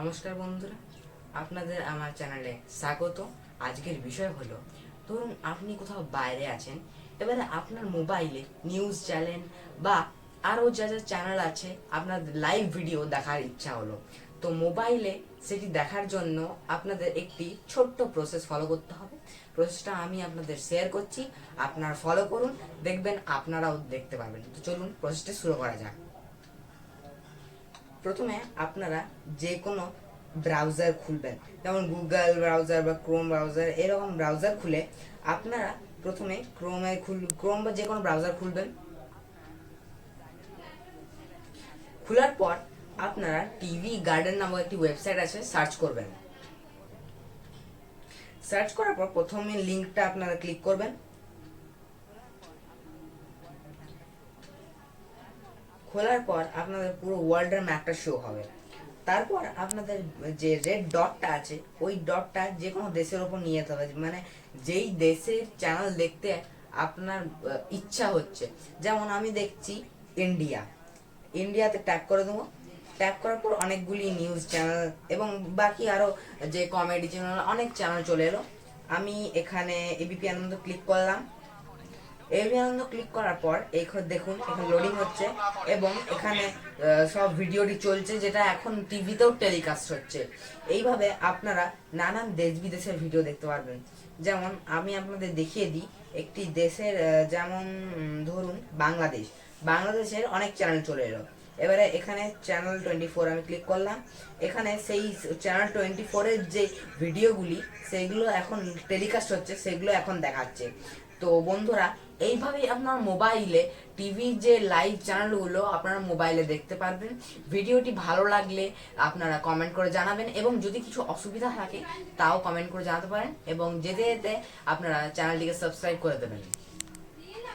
নমস্কার বন্ধুরা, আপনাদের আমার চ্যানেলে স্বাগত। আজকের বিষয় হলো, ধরুন আপনি কোথাও বাইরে আছেন, এবারে আপনার মোবাইলে নিউজ চ্যানেল বা আরও যা যা চ্যানেল আছে আপনার লাইভ ভিডিও দেখার ইচ্ছা হলো। তো মোবাইলে সেটি দেখার জন্য আপনাদের একটি ছোট্ট প্রসেস ফলো করতে হবে। প্রসেসটা আমি আপনাদের শেয়ার করছি, আপনারা ফলো করুন, দেখবেন আপনারাও দেখতে পারবেন। তো চলুন প্রসেসটা শুরু করা যাক। প্রথমে আপনারা যে কোনো ব্রাউজার খুলবেন, যেমন গুগল ব্রাউজার বা ক্রোম ব্রাউজার, এরকম ব্রাউজার খুলে আপনারা প্রথমে ক্রোম বা যে কোনো ব্রাউজার খুলবেন। খোলার পর আপনারা টিভি গার্ডেন নামক একটি ওয়েবসাইট আছে, সার্চ করবেন। সার্চ করার পর প্রথমে লিঙ্কটা আপনারা ক্লিক করবেন। খোলার পর আপনাদের পুরো ওয়ার্ল্ডের ম্যাপটা শো হবে। তারপর আপনাদের যে রেড ডটটা আছে, ওই ডটটা যে কোনো দেশের ওপর নিয়ে যেতে হবে, মানে যেই দেশের চ্যানেল দেখতে আপনার ইচ্ছা হচ্ছে। যেমন আমি দেখছি ইন্ডিয়াতে ট্যাগ করে দেবো। ট্যাগ করার পর অনেকগুলি নিউজ চ্যানেল এবং বাকি আরও যে কমেডি চ্যানেল, অনেক চ্যানেল চলে এলো। আমি এখানে এবিপি আনন্দ ক্লিক করলাম। এবিপি আনন্দ ক্লিক করার পর দেখুন এখানে লোডিং হচ্ছে এবং এখানে সব ভিডিওটি চলছে, যেটা এখন টিভিতেও টেলিকাস্ট হচ্ছে। এইভাবে আপনারা নানান দেশ বিদেশের ভিডিও দেখতে পারবেন। যেমন আমি আপনাদের দেখিয়ে দিই একটি দেশের, যেমন ধরুন বাংলাদেশের অনেক চ্যানেল চলে এলো। এবারে এখানে চ্যানেল 24 আমি ক্লিক করলাম। এখানে সেই চ্যানেল 24-এর যে ভিডিওগুলি সেগুলো এখন টেলিকাস্ট হচ্ছে, সেগুলো এখন দেখাচ্ছে। তো বন্ধুরা, এইভাবেই আপনার মোবাইলে টিভির যে লাইভ চ্যানেলগুলো আপনারা মোবাইলে দেখতে পারবেন। ভিডিওটি ভালো লাগলে আপনারা কমেন্ট করে জানাবেন, এবং যদি কিছু অসুবিধা থাকে তাও কমেন্ট করে জানাতে পারেন, এবং যেতে যেতে আপনারা চ্যানেলটিকে সাবস্ক্রাইব করে দেবেন।